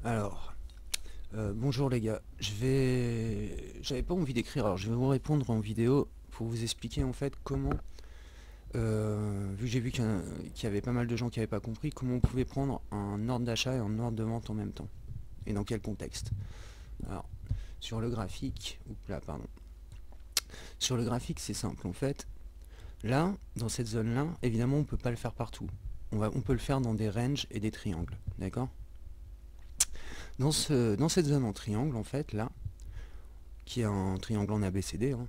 Alors, bonjour les gars, j'avais pas envie d'écrire, alors je vais vous répondre en vidéo pour vous expliquer en fait comment, vu que j'ai vu qu'il y avait pas mal de gens qui n'avaient pas compris, comment on pouvait prendre un ordre d'achat et un ordre de vente en même temps, et dans quel contexte. Alors, sur le graphique, oups là, pardon. Sur le graphique c'est simple en fait, là, dans cette zone-là, évidemment on peut pas le faire partout. On peut le faire dans des ranges et des triangles, d'accord? Dans cette zone en triangle en fait, là, qui est un triangle en ABCD, hein.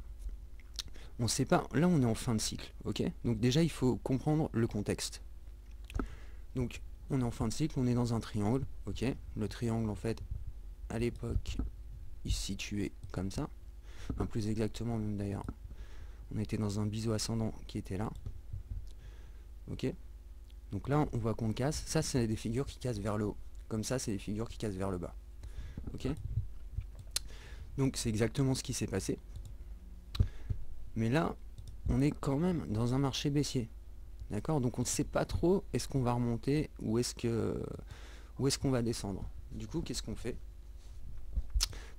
On sait pas, là on est en fin de cycle, ok? Donc déjà il faut comprendre le contexte. Donc on est en fin de cycle, on est dans un triangle, ok? Le triangle en fait, à l'époque, il se situait comme ça. Enfin, plus exactement même d'ailleurs, on était dans un biseau ascendant qui était là, ok? Donc là on voit qu'on casse, ça c'est des figures qui cassent vers le haut. Comme ça c'est des figures qui cassent vers le bas, ok? Donc c'est exactement ce qui s'est passé. Mais là, on est quand même dans un marché baissier. D'accord? Donc on ne sait pas trop est-ce qu'on va remonter ou est-ce qu'on va descendre. Du coup, qu'est-ce qu'on fait?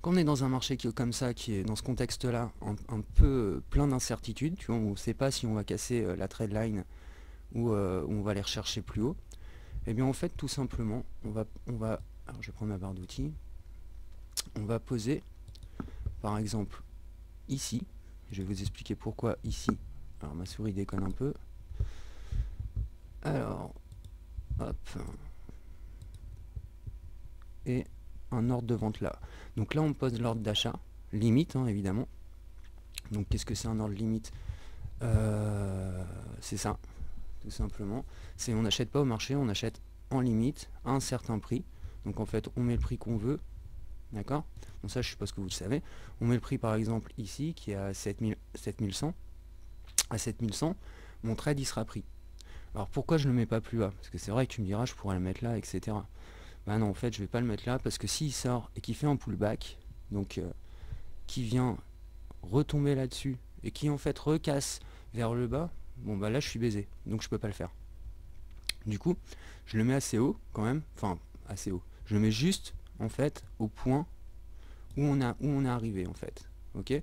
Quand on est dans un marché qui est comme ça, qui est dans ce contexte-là, un peu plein d'incertitudes, tu vois, on ne sait pas si on va casser la trendline ou on va aller rechercher plus haut, et bien en fait, tout simplement, alors je vais prendre ma barre d'outils, on va poser, par exemple, ici, je vais vous expliquer pourquoi ici, alors ma souris déconne un peu, alors, hop, et un ordre de vente là. Donc là on pose l'ordre d'achat, limite hein, évidemment. Donc qu'est-ce que c'est un ordre limite? C'est ça, tout simplement. C'est on n'achète pas au marché, on achète en limite à un certain prix. Donc en fait on met le prix qu'on veut, d'accord? Donc ça je suppose que vous le savez. On met le prix par exemple ici qui est à 7100. À 7100, mon trade il sera pris. Alors pourquoi je ne le mets pas plus bas? Parce que c'est vrai que tu me diras je pourrais le mettre là, etc. Bah non, en fait, je vais pas le mettre là parce que s'il sort et qu'il fait un pullback, donc qui vient retomber là-dessus et qui en fait recasse vers le bas, bon bah là je suis baisé, donc je peux pas le faire. Du coup, je le mets assez haut quand même, enfin assez haut. Je le mets juste en fait au point où on est arrivé en fait. Ok?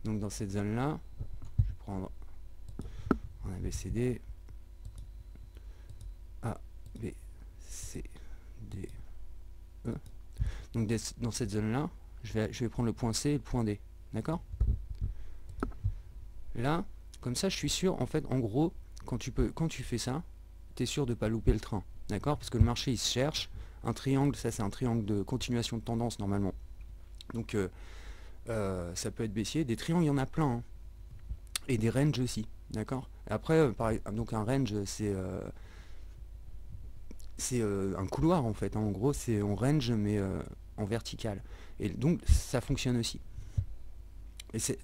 Donc dans cette zone là, je vais prendre un ABCD, A, B, C, D, E. Donc dans cette zone là, je vais prendre le point C et le point D. D'accord? Là, comme ça, je suis sûr, en fait, en gros, quand tu fais ça, tu es sûr de ne pas louper le train. D'accord? Parce que le marché, il se cherche. Un triangle, ça c'est un triangle de continuation de tendance normalement. Donc ça peut être baissier. Des triangles, il y en a plein, hein. Et des ranges aussi. D'accord? Après, donc un range, c'est un couloir en fait, hein. En gros, c'est en range, mais en vertical. Et donc, ça fonctionne aussi.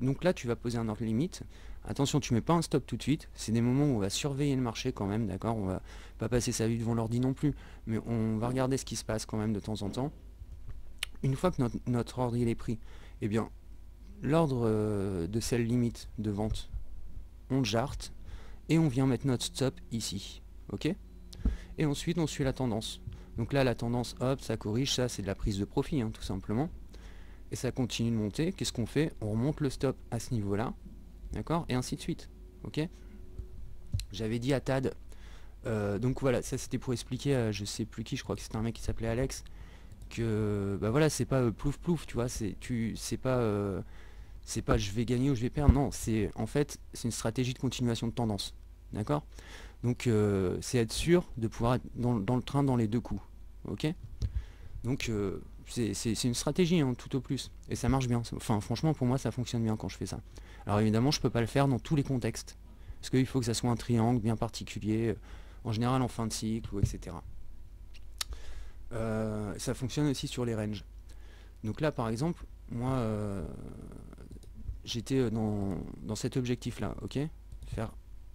Donc là, tu vas poser un ordre limite. Attention, tu mets pas un stop tout de suite. C'est des moments où on va surveiller le marché quand même, d'accord? On va pas passer sa vie devant l'ordi non plus, mais on va regarder ce qui se passe quand même de temps en temps. Une fois que notre ordre il est pris, eh bien, l'ordre de celle limite de vente, on le jarte et on vient mettre notre stop ici, ok? Et ensuite, on suit la tendance. Donc là, la tendance, hop, ça corrige, ça c'est de la prise de profit, hein, tout simplement. Et ça continue de monter. Qu'est-ce qu'on fait? On remonte le stop à ce niveau-là. D'accord? Et ainsi de suite. Ok? J'avais dit à Tad. Donc voilà, ça c'était pour expliquer, je sais plus qui, je crois que c'était un mec qui s'appelait Alex, que bah voilà, c'est pas plouf plouf, tu vois, c'est pas je vais gagner ou je vais perdre, non, c'est en fait c'est une stratégie de continuation de tendance. D'accord? Donc c'est être sûr de pouvoir être dans le train dans les deux coups. Ok? Donc c'est une stratégie, hein, tout au plus. Et ça marche bien. Enfin franchement pour moi ça fonctionne bien quand je fais ça. Alors évidemment je peux pas le faire dans tous les contextes. Parce qu'il faut que ça soit un triangle bien particulier, en général en fin de cycle, ou etc. Ça fonctionne aussi sur les ranges. Donc là par exemple, moi j'étais dans cet objectif là, ok? Faire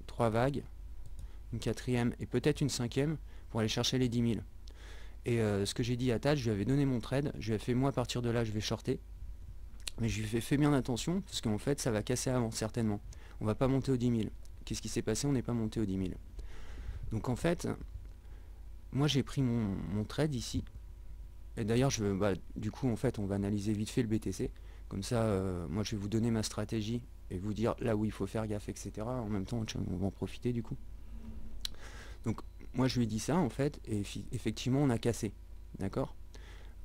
3 vagues, une quatrième et peut-être une cinquième pour aller chercher les 10 000. Et ce que j'ai dit à Tad, je lui avais donné mon trade, je lui ai fait moi à partir de là je vais shorter. Mais je lui ai fait bien attention, parce qu'en fait ça va casser avant, certainement. On va pas monter aux 10 000. Qu'est-ce qui s'est passé? On n'est pas monté aux 10 000. Donc en fait, moi j'ai pris mon trade ici, Et d'ailleurs, du coup, en fait, on va analyser vite fait le BTC. Comme ça, moi, je vais vous donner ma stratégie et vous dire là où il faut faire gaffe, etc. En même temps, on va en profiter du coup. Donc, moi, je lui ai dit ça, en fait, et effectivement, on a cassé. D'accord?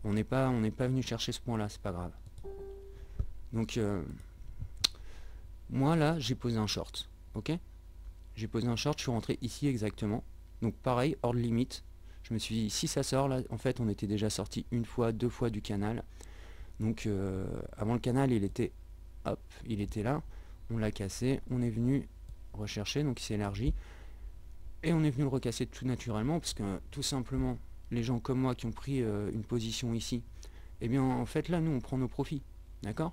On n'est pas venu chercher ce point-là, c'est pas grave. Donc, moi, là, j'ai posé un short. Ok? J'ai posé un short, je suis rentré ici exactement. Donc, pareil, hors de limite. Je me suis dit, si ça sort, là, en fait, on était déjà sorti une fois, deux fois du canal. Donc avant le canal il était là, on l'a cassé, on est venu rechercher, donc il s'est élargi, et on est venu le recasser tout naturellement, parce que tout simplement, les gens comme moi qui ont pris une position ici, et bien en fait là nous on prend nos profits, d'accord?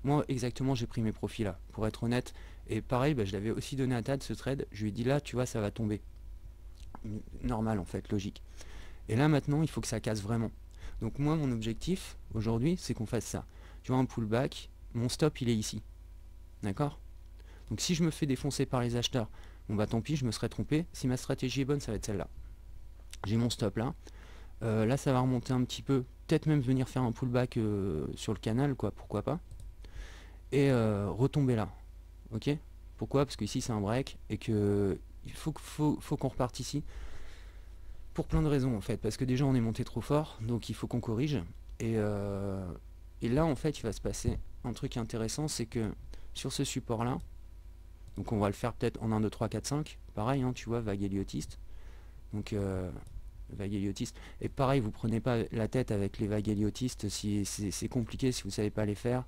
Moi exactement j'ai pris mes profits là, pour être honnête, et pareil je l'avais aussi donné à Tad ce trade, je lui ai dit là tu vois ça va tomber, normal en fait, logique. Et là maintenant il faut que ça casse vraiment. Donc moi mon objectif aujourd'hui c'est qu'on fasse ça. Tu vois un pullback, mon stop il est ici. D'accord? Donc si je me fais défoncer par les acheteurs, bon bah tant pis, je me serais trompé. Si ma stratégie est bonne, ça va être celle-là. J'ai mon stop là. Là ça va remonter un petit peu. Peut-être même venir faire un pullback sur le canal, quoi, pourquoi pas. Et retomber là. Ok? Pourquoi? Parce qu'ici c'est un break et que il faut qu'on reparte ici. Pour plein de raisons en fait, parce que déjà on est monté trop fort, donc il faut qu'on corrige. Et, et là en fait il va se passer un truc intéressant, c'est que sur ce support là, donc on va le faire peut-être en 1, 2, 3, 4, 5, pareil hein, tu vois, vague héliotiste. Donc vague héliotiste. Et pareil, vous prenez pas la tête avec les vagues héliotistes, si c'est compliqué, si vous savez pas les faire,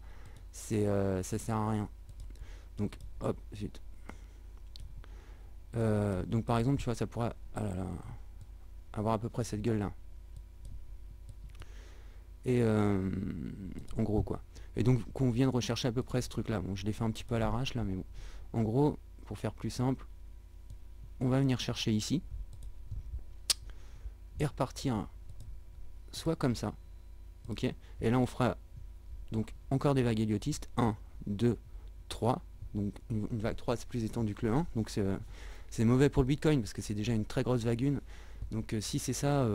ça sert à rien. Donc hop, vite. Donc par exemple tu vois ça pourra avoir à peu près cette gueule là. Et en gros quoi. Et donc qu'on vienne rechercher à peu près ce truc là. Bon je l'ai fait un petit peu à l'arrache là, mais bon. En gros, pour faire plus simple, on va venir chercher ici et repartir soit comme ça, ok, et là on fera donc encore des vagues héliotistes, 1, 2, 3, donc une vague 3 c'est plus étendu que le 1, donc c'est mauvais pour le Bitcoin parce que c'est déjà une très grosse vague 1, donc si c'est ça,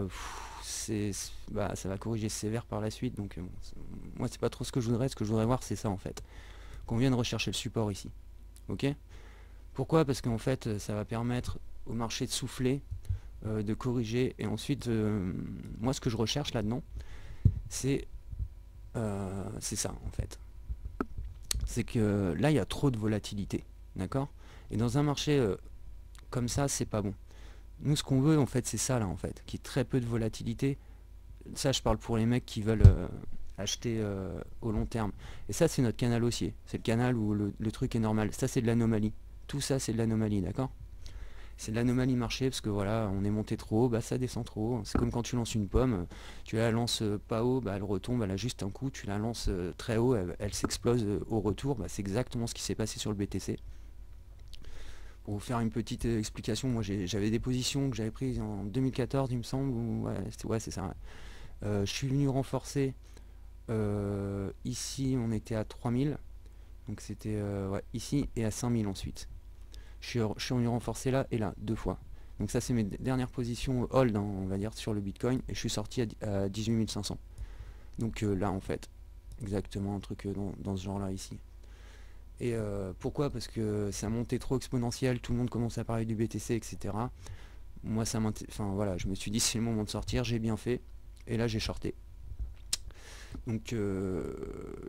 ça va corriger sévère par la suite, donc moi c'est pas trop ce que je voudrais voir c'est ça en fait, qu'on vienne rechercher le support ici, ok. Pourquoi? Parce qu'en fait ça va permettre au marché de souffler, de corriger, et ensuite moi ce que je recherche là-dedans c'est ça en fait, c'est que là il y a trop de volatilité, d'accord, et dans un marché comme ça c'est pas bon. Nous ce qu'on veut en fait c'est ça là en fait, qui est très peu de volatilité. Ça je parle pour les mecs qui veulent acheter au long terme, et ça c'est notre canal haussier, c'est le canal où le truc est normal, ça c'est de l'anomalie, tout ça c'est de l'anomalie, d'accord. C'est de l'anomalie marché parce que voilà, on est monté trop haut, bah ça descend trop haut. C'est comme quand tu lances une pomme, tu la lances pas haut, bah elle retombe, elle a juste un coup, tu la lances très haut, elle s'explose au retour, bah c'est exactement ce qui s'est passé sur le BTC. Pour vous faire une petite explication, moi j'avais des positions que j'avais prises en 2014 il me semble, ouais c'est ça. Ouais. Je suis venu renforcer, ici on était à 3000, donc c'était ouais, ici, et à 5000 ensuite. Je suis venu renforcer là et là, deux fois. Donc ça c'est mes dernières positions hold, hein, on va dire, sur le Bitcoin, et je suis sorti à 18 500. Donc là en fait, exactement un truc dans ce genre là ici. Et pourquoi? Parce que ça montait trop exponentiel, tout le monde commence à parler du BTC, etc. Moi ça enfin voilà, je me suis dit c'est le moment de sortir, j'ai bien fait, et là j'ai shorté. Donc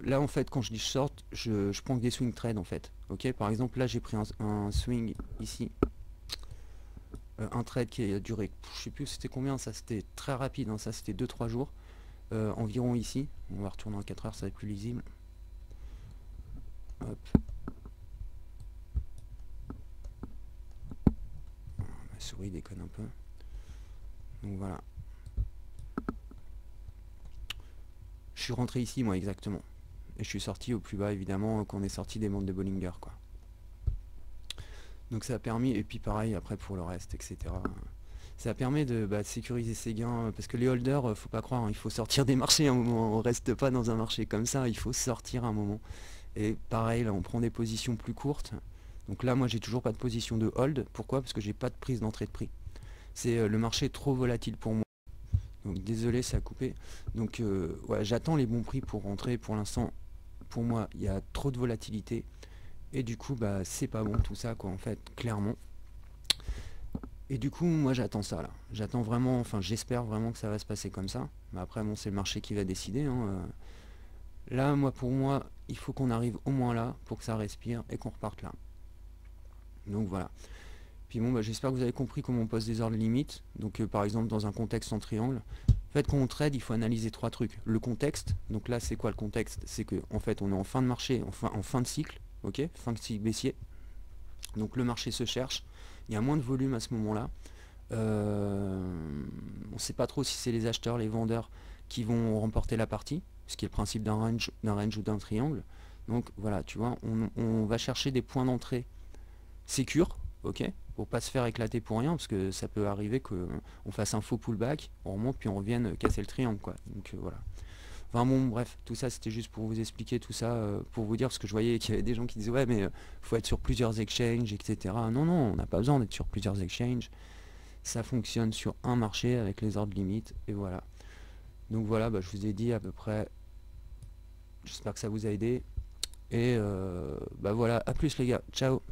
là en fait quand je dis short, je prends que des swing trades en fait. Ok, par exemple là j'ai pris un swing ici, un trade qui a duré, je sais plus c'était combien, ça c'était très rapide, hein, ça c'était 2-3 jours, environ ici. On va retourner en 4 heures, ça va être plus lisible. Hop. Ma souris déconne un peu. Donc voilà. Je suis rentré ici moi exactement. Et je suis sorti au plus bas évidemment qu'on est sorti des mondes de Bollinger quoi. Donc ça a permis, et puis pareil après pour le reste, etc. Ça permet de sécuriser ses gains, parce que les holders, faut pas croire, hein, il faut sortir des marchés à un moment, on reste pas dans un marché comme ça, il faut sortir un moment. Et pareil, là on prend des positions plus courtes. Donc là moi j'ai toujours pas de position de hold, pourquoi? Parce que j'ai pas de prise d'entrée de prix. C'est le marché trop volatile pour moi. Donc désolé, ça a coupé. Donc ouais, j'attends les bons prix pour rentrer. Pour l'instant, pour moi, il y a trop de volatilité. Et du coup, bah c'est pas bon tout ça, quoi, en fait, clairement. Et du coup, moi j'attends ça là. J'attends vraiment, enfin j'espère vraiment que ça va se passer comme ça. Mais après, bon, c'est le marché qui va décider, hein. Là, moi, pour moi, il faut qu'on arrive au moins là pour que ça respire et qu'on reparte là. Donc voilà. Puis bon, bah, j'espère que vous avez compris comment on pose des ordres limites. Donc par exemple, dans un contexte en triangle. En fait, quand on trade, il faut analyser trois trucs. Le contexte, donc là, c'est quoi le contexte? C'est que en fait, on est en fin de marché, en fin de cycle, ok, fin de cycle baissier. Donc le marché se cherche, il y a moins de volume à ce moment-là. On ne sait pas trop si c'est les acheteurs, les vendeurs qui vont remporter la partie, ce qui est le principe d'un range ou d'un triangle. Donc voilà, tu vois, on va chercher des points d'entrée sécures, ok, pour pas se faire éclater pour rien, parce que ça peut arriver qu'on fasse un faux pullback, on remonte puis on revienne casser le triangle, quoi. Donc voilà. Enfin bon, bref, tout ça c'était juste pour vous expliquer tout ça, pour vous dire, parce que je voyais qu'il y avait des gens qui disaient ouais mais faut être sur plusieurs exchanges, etc. Non, non, on n'a pas besoin d'être sur plusieurs exchanges. Ça fonctionne sur un marché avec les ordres limites, et voilà. Donc voilà, bah, je vous ai dit à peu près, j'espère que ça vous a aidé, et bah voilà, à plus les gars, ciao.